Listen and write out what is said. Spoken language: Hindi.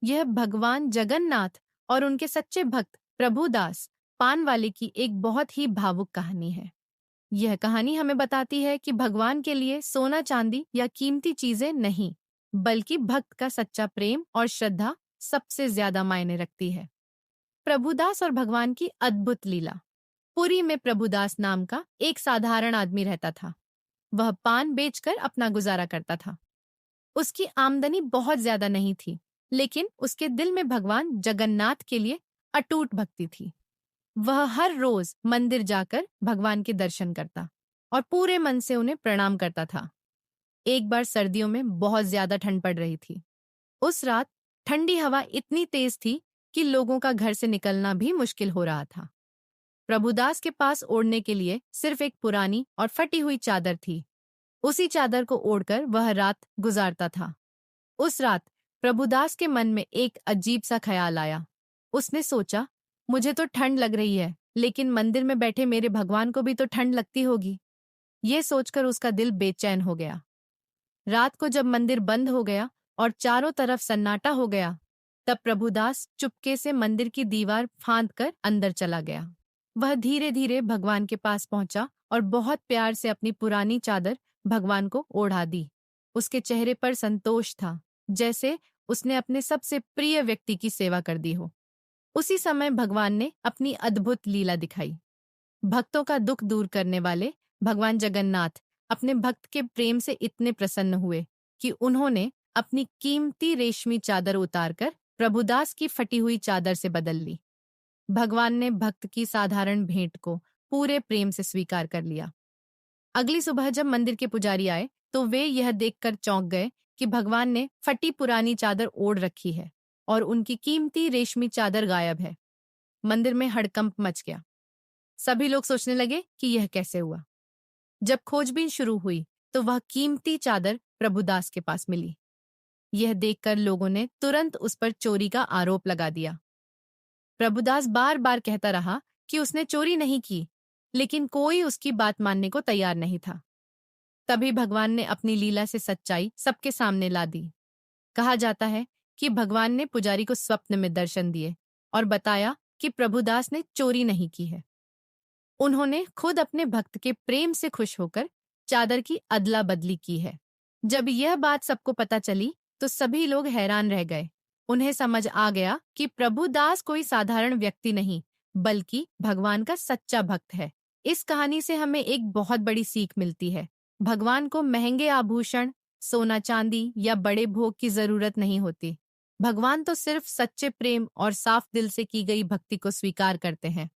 यह भगवान जगन्नाथ और उनके सच्चे भक्त प्रभुदास पानवाले की एक बहुत ही भावुक कहानी है। यह कहानी हमें बताती है कि भगवान के लिए सोना चांदी या कीमती चीजें नहीं, बल्कि भक्त का सच्चा प्रेम और श्रद्धा सबसे ज्यादा मायने रखती है। प्रभुदास और भगवान की अद्भुत लीला। पुरी में प्रभुदास नाम का एक साधारण आदमी रहता था। वह पान बेचकर अपना गुजारा करता था। उसकी आमदनी बहुत ज्यादा नहीं थी, लेकिन उसके दिल में भगवान जगन्नाथ के लिए अटूट भक्ति थी। वह हर रोज मंदिर जाकर भगवान के दर्शन करता और पूरे मन से उन्हें प्रणाम करता था। एक बार सर्दियों में बहुत ज्यादा ठंड पड़ रही थी। उस रात ठंडी हवा इतनी तेज थी कि लोगों का घर से निकलना भी मुश्किल हो रहा था। प्रभुदास के पास ओढ़ने के लिए सिर्फ एक पुरानी और फटी हुई चादर थी। उसी चादर को ओढ़कर वह रात गुजारता था। उस रात प्रभुदास के मन में एक अजीब सा ख्याल आया। उसने सोचा, मुझे तो ठंड लग रही है, लेकिन मंदिर में बैठे मेरे भगवान को भी तो ठंड लगती होगी। ये सोचकर उसका दिल बेचैन हो गया। रात को जब मंदिर बंद हो गया और चारों तरफ सन्नाटा हो गया, तब प्रभुदास चुपके से मंदिर की दीवार फांद कर अंदर चला गया। वह धीरे धीरे भगवान के पास पहुंचा और बहुत प्यार से अपनी पुरानी चादर भगवान को ओढ़ा दी। उसके चेहरे पर संतोष था, जैसे उसने अपने सबसे प्रिय व्यक्ति की सेवा कर दी हो। उसी समय भगवान ने अपनी अद्भुत लीला दिखाई। भक्तों का दुख दूर करने वाले भगवान जगन्नाथ अपने भक्त के प्रेम से इतने प्रसन्न हुए कि उन्होंने अपनी कीमती रेशमी चादर उतारकर प्रभुदास की फटी हुई चादर से बदल ली। भगवान ने भक्त की साधारण भेंट को पूरे प्रेम से स्वीकार कर लिया। अगली सुबह जब मंदिर के पुजारी आए, तो वे यह देखकर चौंक गए कि भगवान ने फटी पुरानी चादर ओढ़ रखी है और उनकी कीमती रेशमी चादर गायब है। मंदिर में हड़कंप मच गया। सभी लोग सोचने लगे कि यह कैसे हुआ। जब खोजबीन शुरू हुई, तो वह कीमती चादर प्रभुदास के पास मिली। यह देखकर लोगों ने तुरंत उस पर चोरी का आरोप लगा दिया। प्रभुदास बार बार कहता रहा कि उसने चोरी नहीं की, लेकिन कोई उसकी बात मानने को तैयार नहीं था। तभी भगवान ने अपनी लीला से सच्चाई सबके सामने ला दी। कहा जाता है कि भगवान ने पुजारी को स्वप्न में दर्शन दिए और बताया कि प्रभुदास ने चोरी नहीं की है। उन्होंने खुद अपने भक्त के प्रेम से खुश होकर चादर की अदला बदली की है। जब यह बात सबको पता चली, तो सभी लोग हैरान रह गए। उन्हें समझ आ गया कि प्रभुदास कोई साधारण व्यक्ति नहीं, बल्कि भगवान का सच्चा भक्त है। इस कहानी से हमें एक बहुत बड़ी सीख मिलती है। भगवान को महंगे आभूषण, सोना चांदी या बड़े भोग की जरूरत नहीं होती। भगवान तो सिर्फ सच्चे प्रेम और साफ दिल से की गई भक्ति को स्वीकार करते हैं।